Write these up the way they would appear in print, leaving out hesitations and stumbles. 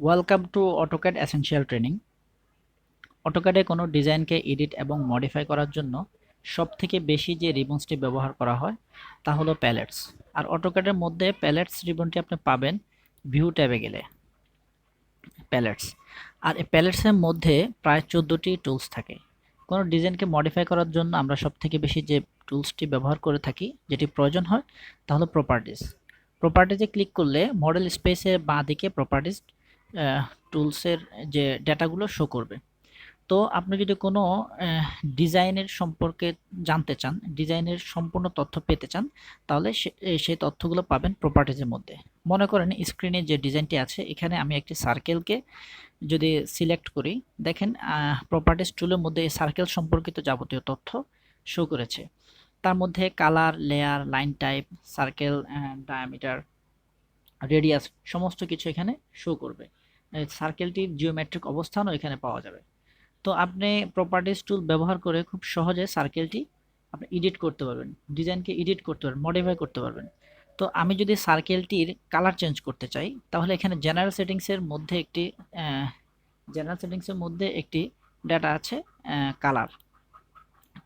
Welcome to AutoCAD essential training. অটোক্যাডে কোনো ডিজাইনকে এডিট এবং মডিফাই করার জন্য সবথেকে বেশি যে রিবনসটি ব্যবহার করা হয় তা হলো প্যালেটস। আর অটোক্যাডের মধ্যে প্যালেটস রিবনটি আপনি পাবেন ভিউ ট্যাবে গেলে। প্যালেটস, আর এই প্যালেটসের মধ্যে প্রায় 14টি টুলস থাকে। কোনো ডিজাইনকে মডিফাই করার জন্য আমরা সবথেকে বেশি যে টুলসটি ব্যবহার করে থাকি, যেটি প্রয়োজন হয়, তা হলো প্রপার্টিস। প্রপার্টিজে ক্লিক করলে মডেল স্পেসের বাঁ দিকে প্রপার্টিস টুলসের যে ডেটাগুলো শো করবে। তো আপনি যদি কোনো ডিজাইনের সম্পর্কে জানতে চান, ডিজাইনের সম্পূর্ণ তথ্য পেতে চান, তাহলে সেই তথ্যগুলো পাবেন প্রপার্টিজের মধ্যে। মনে করেন স্ক্রিনে যে ডিজাইনটি আছে, এখানে আমি একটি সার্কেলকে যদি সিলেক্ট করি, দেখেন প্রপার্টিজ টুলের মধ্যে এই সার্কেল সম্পর্কিত যাবতীয় তথ্য শো করেছে। তার মধ্যে colour, layer, line type, circle diameter, radius সমস্ত কিছু এখানে শো করবে। সার্কেলটির জিওমেট্রিক অবস্থানও এখানে পাওয়া যাবে। তো আপনি প্রপার্টিজ টুল ব্যবহার করে খুব সহজে সার্কেলটি আপনি এডিট করতে পারবেন, ডিজাইনকে এডিট করতে পারবেন, মডিফাই করতে পারবেন। তো আমি যদি সার্কেলটির কালার চেঞ্জ করতে চাই, তাহলে এখানে জেনারেল সেটিংসের মধ্যে একটি ডেটা আছে কালার।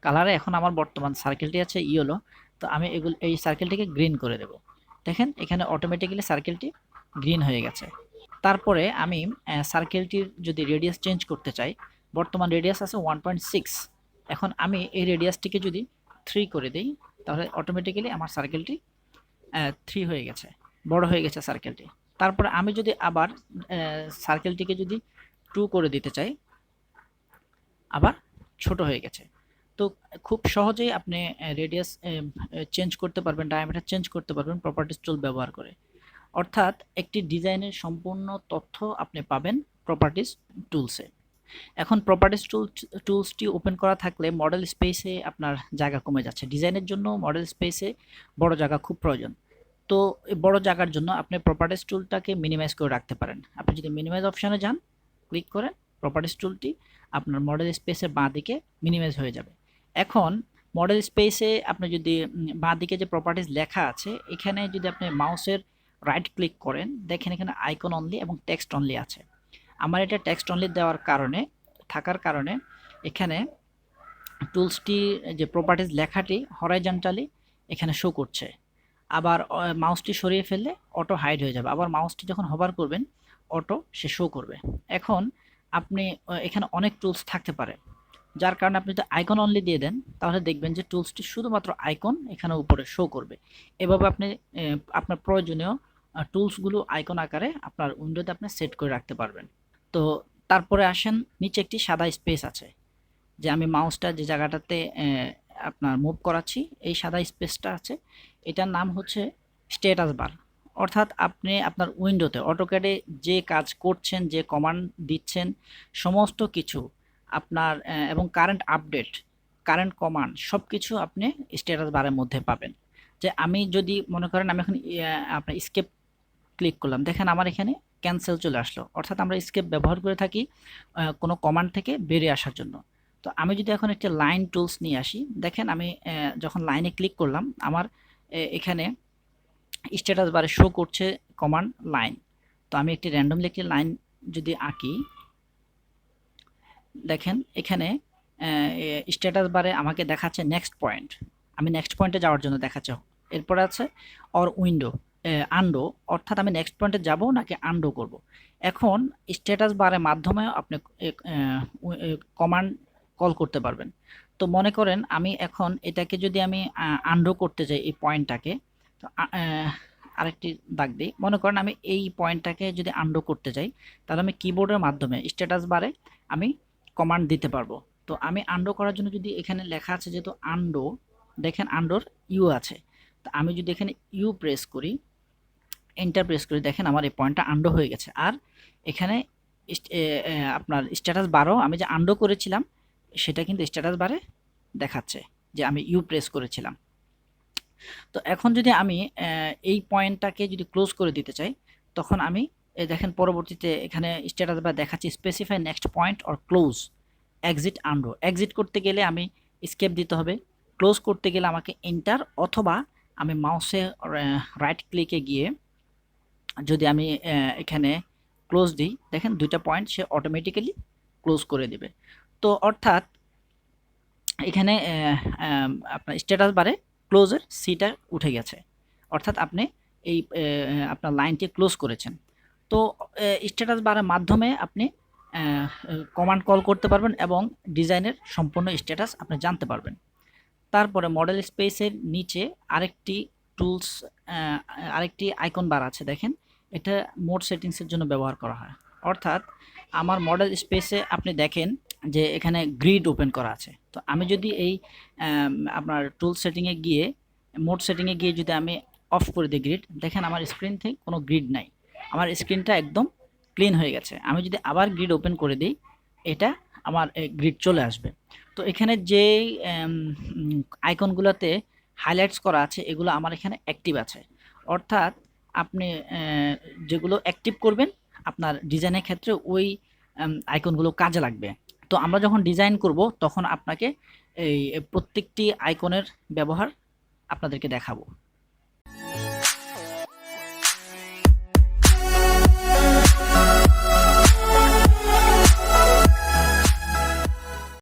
কালারে এখন আমার বর্তমান সার্কেলটি আছে ইয়েলো, তো আমি এই সার্কেলটিকে গ্রিন করে দেব। দেখেন এখানে অটোমেটিক্যালি সার্কেলটি গ্রিন হয়ে গেছে। তারপরে আমি সার্কেলটির যদি রেডিয়াস চেঞ্জ করতে চাই, বর্তমান রেডিয়াস আছে 1.6, এখন আমি এই রেডিয়াসটিকে যদি 3 করে দেই, তাহলে অটোমেটিক্যালি আমার সার্কেলটি 3 হয়ে গেছে, বড় হয়ে গেছে সার্কেলটি। তারপরে আমি যদি আবার সার্কেলটিকে যদি 2 করে দিতে চাই, আবার ছোট হয়ে গেছে। তো খুব সহজেই আপনি রেডিয়াস চেঞ্জ করতে পারবেন, ডায়ামিটার চেঞ্জ করতে পারবেন প্রপার্টিজ টুল ব্যবহার করে। অর্থাৎ একটি ডিজাইনের সম্পূর্ণ তথ্য আপনি পাবেন প্রপার্টিজ টুলসে। এখন প্রপার্টিজ টুলসটি ওপেন করা থাকলে মডেল স্পেসে আপনার জায়গা কমে যাচ্ছে। ডিজাইনের জন্য মডেল স্পেসে বড় জায়গা খুব প্রয়োজন। তো এই বড় জায়গার জন্য আপনি প্রপার্টিজ টুলটাকে মিনিমাইজ করে রাখতে পারেন। আপনি যদি মিনিমাইজ অপশানে যান, ক্লিক করেন, প্রপার্টিজ টুলটি আপনার মডেল স্পেসের বাঁ দিকে মিনিমাইজ হয়ে যাবে। এখন মডেল স্পেসে আপনি যদি বাঁ দিকে যে প্রপার্টিজ লেখা আছে, এখানে যদি আপনি মাউসের রাইট ক্লিক করেন, দেখেন এখানে আইকন অনলি এবং টেক্সট অনলি আছে। আমার এটা টেক্সট অনলি দেওয়ার কারণে এখানে টুলসটি যে প্রপার্টিজ লেখাটি হরাইজন্টালি এখানে শো করছে। আবার মাউসটি সরিয়ে ফেললে অটো হাইড হয়ে যাবে, আবার মাউসটি যখন হোভার করবেন অটো সে শো করবে। এখন আপনি এখানে অনেক টুলস থাকতে পারে, যার কারণে আপনি যদি আইকন অনলি দিয়ে দেন, তাহলে দেখবেন যে টুলসটি শুধুমাত্র আইকন এখানে উপরে শো করবে। এভাবে আপনি আপনার প্রয়োজনীয় টুলসগুলো আইকন আকারে আপনার উইন্ডোতে আপনি সেট করে রাখতে পারবেন। তো তারপরে আসেন, নিচে একটি সাদা স্পেস আছে, যে আমি মাউসটা যে জায়গাটাতে আপনার মুভ করাচ্ছি, এই সাদা স্পেসটা আছে, এটার নাম হচ্ছে স্ট্যাটাস বার। অর্থাৎ আপনি আপনার উইন্ডোতে অটোক্যাডে যে কাজ করছেন, যে কমান্ড দিচ্ছেন, সমস্ত কিছু আপনার এবং কারেন্ট আপডেট, কারেন্ট কমান্ড সব কিছু আপনি স্ট্যাটাস বারের মধ্যে পাবেন। যে আমি যদি মনে করেন আমি এখন আপনার স্কেপ ক্লিক করলাম, দেখেন আমার এখানে ক্যান্সেল চলে আসলো। অর্থাৎ আমরা স্কেপ ব্যবহার করে থাকি কোনো কমান্ড থেকে বেরিয়ে আসার জন্য। তো আমি যদি এখন একটা লাইন টুলস নিয়ে আসি, দেখেন আমি যখন লাইনে ক্লিক করলাম, আমার এখানে স্ট্যাটাস বারে শো করছে কমান্ড লাইন। তো আমি একটি র্যান্ডমলি একটি লাইন যদি আঁকি, দেখেন এখানে স্ট্যাটাস বারে আমাকে দেখাচ্ছে নেক্সট পয়েন্ট। আমি নেক্সট পয়েন্টে যাওয়ার জন্য দেখাচ্ছে। এরপর আছে অর উইন্ডো আন্ডো, অর্থাৎ আমি নেক্সট পয়েন্টে যাব নাকি আন্ডো করব। এখন স্ট্যাটাস বারের মাধ্যমে আপনি কমান্ড কল করতে পারবেন। তো মনে করেন আমি এখন এটাকে যদি আমি আন্ডো করতে চাই, এই পয়েন্টটাকে, তো আরেকটি দাগ দিই, মনে করেন আমি এই পয়েন্টটাকে যদি আন্ডো করতে চাই, তাহলে আমি কিবোর্ডের মাধ্যমে স্ট্যাটাস বারে আমি কমান্ড দিতে পারবো। তো আমি আন্ডো করার জন্য যদি এখানে লেখা আছে যেহেতু আন্ডো, দেখেন আন্ডোর ইউ আছে, তো আমি যদি এখানে ইউ প্রেস করি, এন্টার প্রেস করি, দেখেন আমার এই পয়েন্টটা আন্ডো হয়ে গেছে। আর এখানে আপনার স্ট্যাটাস বারও আমি যে আন্ডো করেছিলাম সেটা কিন্তু স্ট্যাটাস বারে দেখাচ্ছে যে আমি ইউ প্রেস করেছিলাম। তো এখন যদি আমি এই পয়েন্টটাকে যদি ক্লোজ করে দিতে চাই, তখন আমি দেখেন পরবর্তীতে এখানে স্ট্যাটাস বার দেখাচ্ছি specify next point or close exit undo. Exit করতে গেলে আমি স্কেপ দিতে হবে, ক্লোজ করতে গেলে আমাকে এন্টার, অথবা আমি মাউসে রাইট ক্লিকে গিয়ে যদি আমি এখানে ক্লোজ দিই, দেখেন দুইটা পয়েন্ট সে অটোমেটিক্যালি ক্লোজ করে দিবে। তো অর্থাৎ এখানে আপনার স্ট্যাটাস বারে ক্লোজের সিটা উঠে গেছে, অর্থাৎ আপনি এই আপনার লাইনটি ক্লোজ করেছেন। তো স্ট্যাটাস বারের মাধ্যমে আপনি কমান্ড কল করতে পারবেন এবং ডিজাইনের সম্পূর্ণ স্ট্যাটাস আপনি জানতে পারবেন। তারপরে মডেল স্পেসের নিচে আরেকটি টুলস, আরেকটি আইকন বার আছে, দেখেন এটা মোড সেটিংসের জন্য ব্যবহার করা হয়। অর্থাৎ আমার মডেল স্পেসে আপনি দেখেন যে এখানে গ্রিড ওপেন করা আছে। তো আমি যদি এই আপনার টুল সেটিংয়ে গিয়ে মোড সেটিংয়ে গিয়ে যদি আমি অফ করে দিই গ্রিড, দেখেন আমার স্ক্রিন থেকে কোনো গ্রিড নাই, আমার স্ক্রিনটা একদম ক্লিন হয়ে গেছে। আমি যদি আবার গ্রিড ওপেন করে দিই, এটা আমার গ্রিড চলে আসবে। তো এখানে যে আইকনগুলোতে হাইলাইটস করা আছে এগুলো আমার এখানে অ্যাক্টিভ আছে, অর্থাৎ আপনি যেগুলো অ্যাক্টিভ করবেন আপনার ডিজাইনের ক্ষেত্রে ওই আইকনগুলো কাজে লাগবে। তো আমরা যখন ডিজাইন করব তখন আপনাকে এই প্রত্যেকটি আইকনের ব্যবহার আপনাদেরকে দেখাবো।